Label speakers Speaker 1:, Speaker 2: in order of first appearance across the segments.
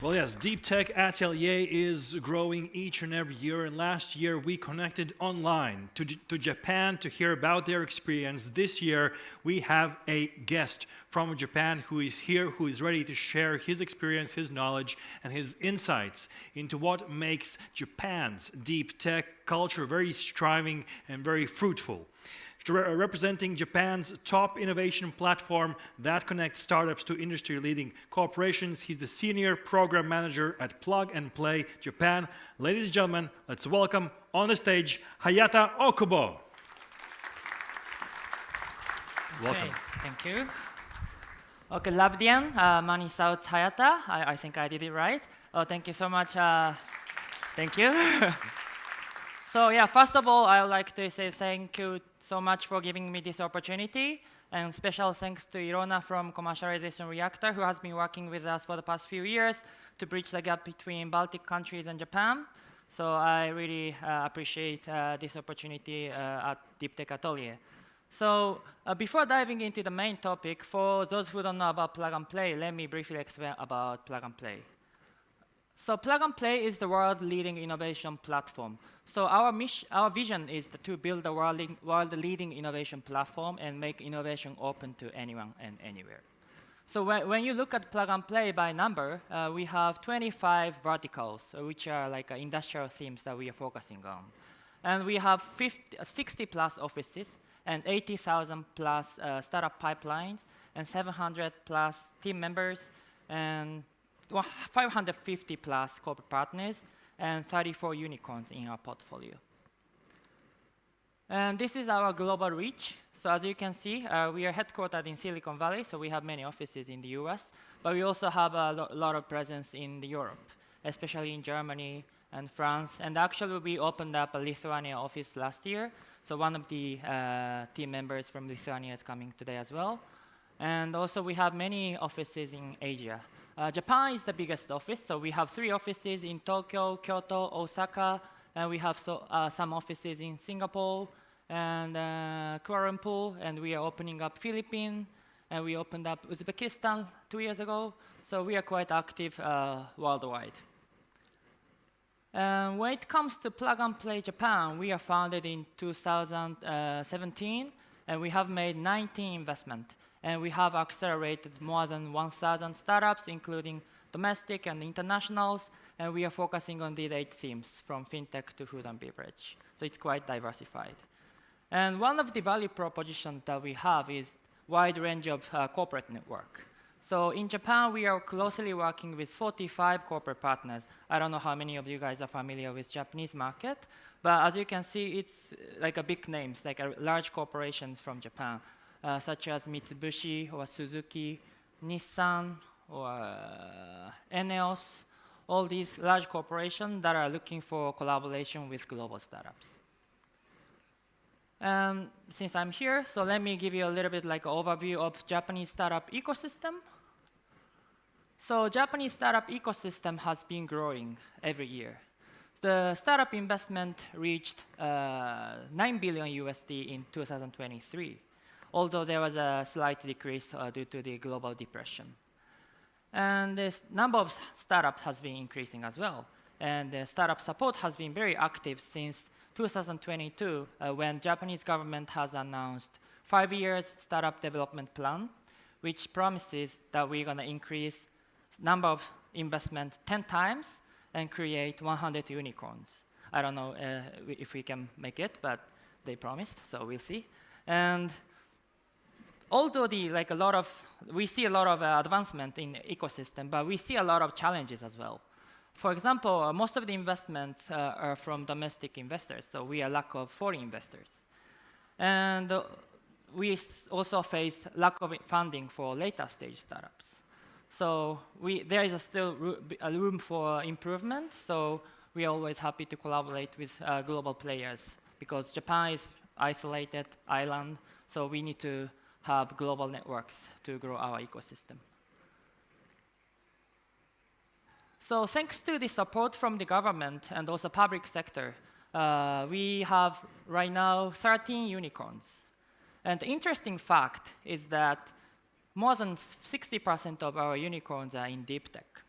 Speaker 1: Well, yes, Deep Tech Atelier is growing each and every year, and last year we connected online to Japan to hear about their experience. This year we have a guest from Japan who is here, who is ready to share his experience, his knowledge, and his insights into what makes Japan's deep tech culture very striving and very fruitful. Representing Japan's top innovation platform that connects startups to industry-leading corporations. He's the Senior Program Manager at Plug and Play Japan. Ladies and gentlemen, let's welcome on the stage Hayata Okubo. Welcome.
Speaker 2: Okay, thank you. Okay, Labdien, Mani South Hayata. I think I did it right. Oh, thank you so much. Thank you. So yeah, first of all, I would like to say thank you so much for giving me this opportunity, and special thanks to Ilona from Commercialization Reactor, who has been working with us for the past few years to bridge the gap between Baltic countries and Japan. So I really appreciate this opportunity at Deep Tech Atelier. So before diving into the main topic, for those who don't know about Plug and Play, let me briefly explain about Plug and Play. So Plug and Play is the world-leading innovation platform. So our vision is to build the world-leading innovation platform and make innovation open to anyone and anywhere. So when you look at Plug and Play by number, we have 25 verticals, which are like industrial themes that we are focusing on. And we have 60 plus offices and 80,000 plus startup pipelines and 700 plus team members and 550 plus corporate partners and 34 unicorns in our portfolio. And this is our global reach. So as you can see, we are headquartered in Silicon Valley, so we have many offices in the US, but we also have a lot of presence in Europe, especially in Germany and France. And actually, we opened up a Lithuania office last year, so one of the team members from Lithuania is coming today as well. And also, we have many offices in Asia. Japan is the biggest office, so we have 3 offices in Tokyo, Kyoto, Osaka, and we have some offices in Singapore and Kuala Lumpur, and we are opening up Philippines, and we opened up Uzbekistan 2 years ago, so we are quite active worldwide. When it comes to Plug and Play Japan, we are founded in 2017, and we have made 19 investments. And we have accelerated more than 1,000 startups, including domestic and internationals. And we are focusing on these 8 themes, from fintech to food and beverage. So it's quite diversified. And one of the value propositions that we have is wide range of corporate network. So in Japan, we are closely working with 45 corporate partners. I don't know how many of you guys are familiar with Japanese market, but as you can see, it's like a big names, like large corporations from Japan. Such as Mitsubishi or Suzuki, Nissan or ENEOS, all these large corporations that are looking for collaboration with global startups. Since I'm here, so let me give you a little bit like an overview of Japanese startup ecosystem. So Japanese startup ecosystem has been growing every year. The startup investment reached $9 billion USD in 2023. Although there was a slight decrease due to the global depression. And the number of startups has been increasing as well. And the startup support has been very active since 2022, when Japanese government has announced 5 years startup development plan, which promises that we're gonna increase number of investment 10 times and create 100 unicorns. I don't know if we can make it, but they promised, so we'll see. And although we see a lot of advancement in the ecosystem, but we see a lot of challenges as well. For example, most of the investments are from domestic investors, so we are lack of foreign investors. And we also face lack of funding for later stage startups. So there is still a room for improvement, so we are always happy to collaborate with global players, because Japan is isolated island, so we need to have global networks to grow our ecosystem. So thanks to the support from the government and also public sector, we have right now 13 unicorns. And the interesting fact is that more than 60% of our unicorns are in deep tech.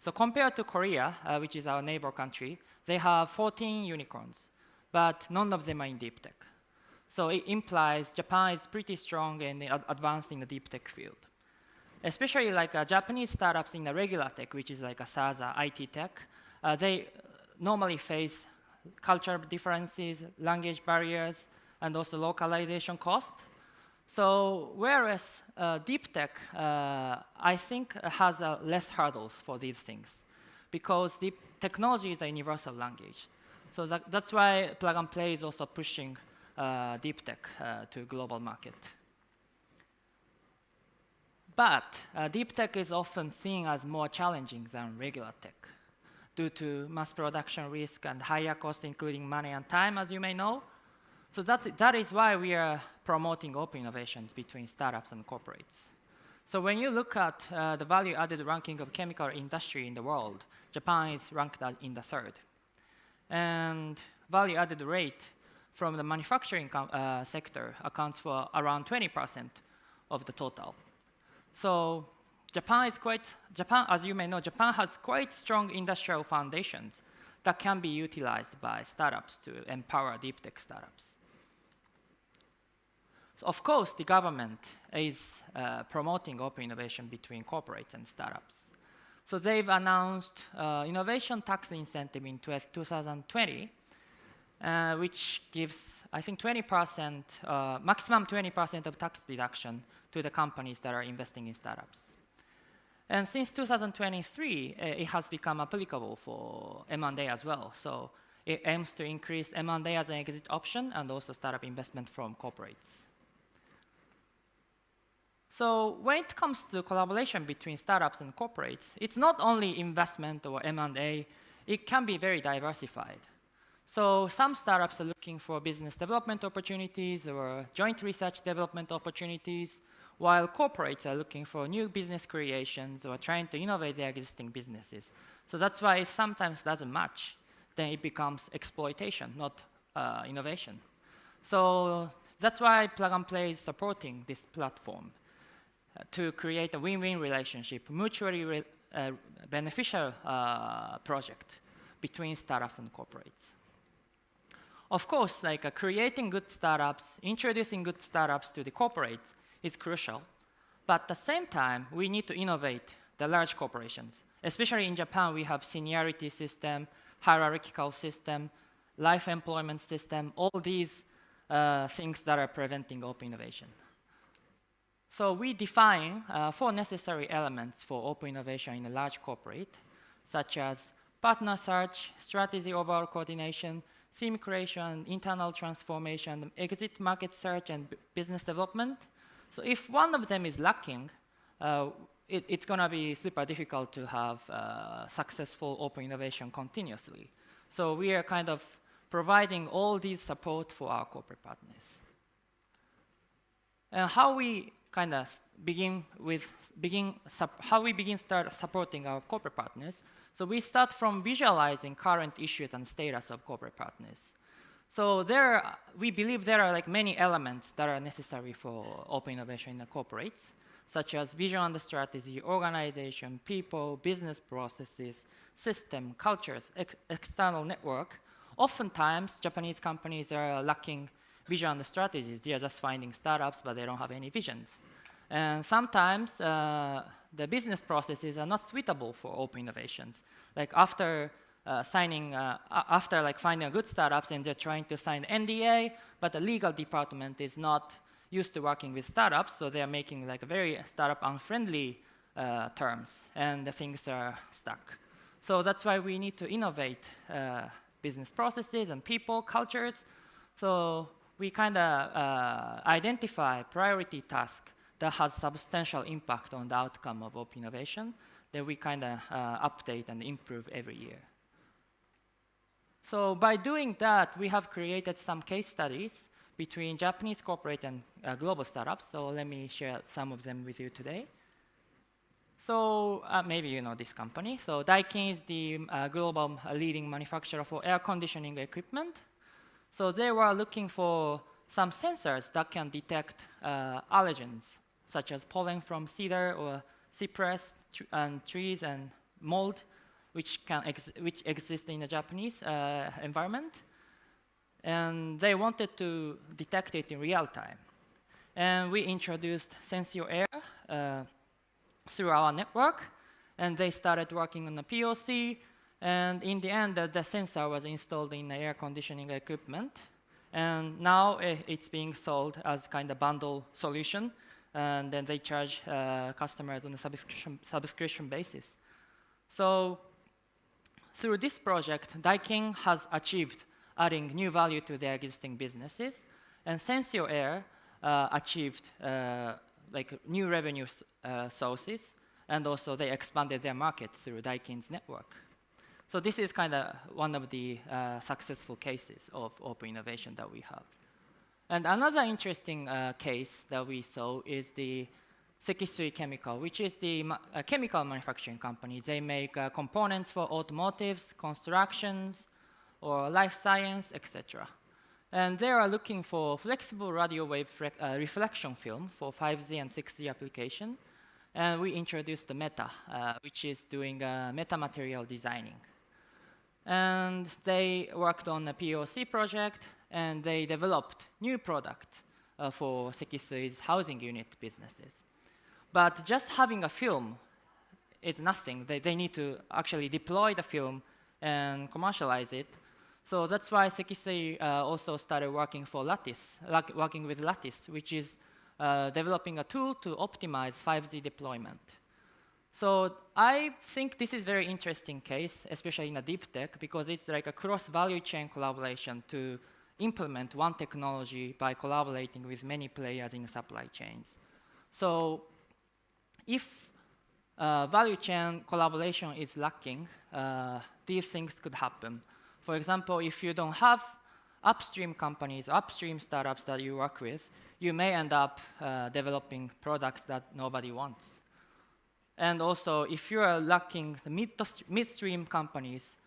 Speaker 2: So compared to Korea, which is our neighbor country, they have 14 unicorns, but none of them are in deep tech. So it implies Japan is pretty strong and advanced in the deep tech field. Especially like Japanese startups in the regular tech, which is like a SaaS, IT tech, they normally face cultural differences, language barriers, and also localization cost. So whereas deep tech, I think, has less hurdles for these things, because deep technology is a universal language. So that's why Plug and Play is also pushing deep tech to global market. But deep tech is often seen as more challenging than regular tech due to mass production risk and higher costs, including money and time, as you may know. So that is why we are promoting open innovations between startups and corporates. So when you look at the value-added ranking of chemical industry in the world, Japan is ranked in the 3rd. And value-added rate from the manufacturing sector accounts for around 20% of the total. So Japan, as you may know, Japan has quite strong industrial foundations that can be utilized by startups to empower deep tech startups. So of course, the government is promoting open innovation between corporates and startups. So they've announced innovation tax incentive in 2020, which gives, I think, 20%, maximum 20% of tax deduction to the companies that are investing in startups. And since 2023, it has become applicable for M&A as well. So it aims to increase M&A as an exit option and also startup investment from corporates. So when it comes to collaboration between startups and corporates, it's not only investment or M&A, it can be very diversified. So some startups are looking for business development opportunities or joint research development opportunities, while corporates are looking for new business creations or trying to innovate their existing businesses. So that's why it sometimes doesn't match. Then it becomes exploitation, not innovation. So that's why Plug and Play is supporting this platform to create a win-win relationship, mutually beneficial project between startups and corporates. Of course, like creating good startups, introducing good startups to the corporates is crucial. But at the same time, we need to innovate the large corporations. Especially in Japan, we have seniority system, hierarchical system, life employment system, all these things that are preventing open innovation. So we define 4 necessary elements for open innovation in a large corporate, such as partner search, strategy overall coordination, theme creation, internal transformation, exit market search, and business development. So if one of them is lacking, it's going to be super difficult to have successful open innovation continuously. So we are kind of providing all these support for our corporate partners. And how we kind of start supporting our corporate partners. So we start from visualizing current issues and status of corporate partners. So we believe there are like many elements that are necessary for open innovation in the corporates, such as vision and strategy, organization, people, business processes, system, cultures, external network. Oftentimes, Japanese companies are lacking vision and strategies. They are just finding startups, but they don't have any visions. And sometimes the business processes are not suitable for open innovations. Like after finding a good startups and they're trying to sign NDA, but the legal department is not used to working with startups, so they're making like very startup unfriendly terms, and the things are stuck. So that's why we need to innovate business processes and people, cultures. So we kind of identify priority tasks that has substantial impact on the outcome of open innovation that we kind of update and improve every year. So by doing that, we have created some case studies between Japanese corporate and global startups. So let me share some of them with you today. So maybe you know this company. So Daikin is the global leading manufacturer for air conditioning equipment. So they were looking for some sensors that can detect allergens, such as pollen from cedar or cypress and trees and mold which exist in the Japanese environment. And they wanted to detect it in real time. And we introduced Sensio Air through our network, and they started working on the POC. And in the end, the sensor was installed in the air conditioning equipment. And now it's being sold as kind of bundle solution. And then they charge customers on a subscription basis. So through this project, Daikin has achieved adding new value to their existing businesses. And Sensio Air achieved like new revenue sources. And also they expanded their market through Daikin's network. So this is kind of one of the successful cases of open innovation that we have. And another interesting case that we saw is the Sekisui Chemical, which is the chemical manufacturing company. They make components for automotives, constructions, or life science, etc. And they are looking for flexible radio wave reflection film for 5G and 6G application. And we introduced the Meta, which is doing metamaterial designing. And they worked on a POC project, and they developed new product for Sekisui's housing unit businesses. But just having a film is nothing. They need to actually deploy the film and commercialize it. So that's why Sekisui also started working with Lattice, which is developing a tool to optimize 5G deployment. So I think this is a very interesting case, especially in a deep tech, because it's like a cross-value chain collaboration to implement one technology by collaborating with many players in the supply chains. So if value chain collaboration is lacking, these things could happen. For example, if you don't have upstream companies, upstream startups that you work with, you may end up developing products that nobody wants. And also, if you are lacking the midstream companies,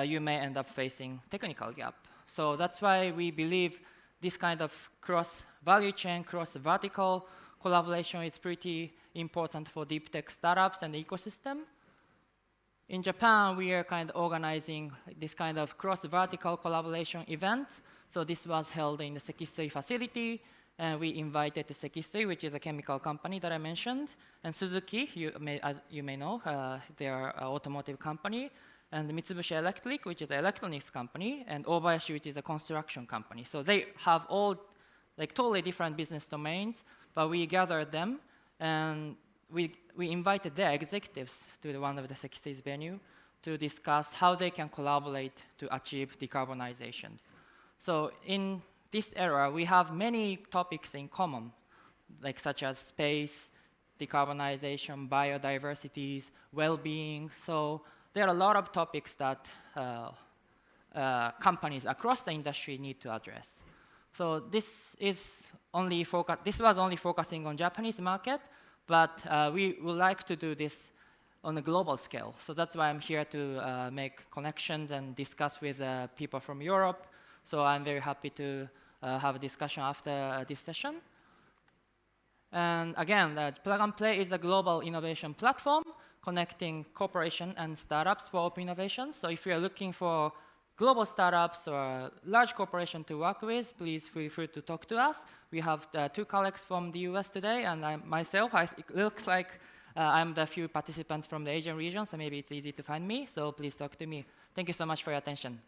Speaker 2: you may end up facing technical gap. So that's why we believe this kind of cross-value chain, cross-vertical collaboration is pretty important for deep tech startups and the ecosystem. In Japan, we are kind of organizing this kind of cross-vertical collaboration event. So this was held in the Sekisui facility, and we invited the Sekisui, which is a chemical company that I mentioned, and Suzuki, as you may know, they are an automotive company, and Mitsubishi Electric, which is an electronics company, and Obayashi, which is a construction company. So they have all like totally different business domains, but we gathered them, and we invited their executives to one of the Sekisui's venue to discuss how they can collaborate to achieve decarbonizations. So in this era, we have many topics in common, like such as space, decarbonization, biodiversity, well-being. So there are a lot of topics that companies across the industry need to address. So this was only focusing on Japanese market, but we would like to do this on a global scale. So that's why I'm here to make connections and discuss with people from Europe. So I'm very happy to have a discussion after this session. And again, Plug and Play is a global innovation platform connecting corporation and startups for open innovation. So if you're looking for global startups or large corporation to work with, please feel free to talk to us. We have 2 colleagues from the US today, and it looks like I'm the few participants from the Asian region, so maybe it's easy to find me, so please talk to me. Thank you so much for your attention.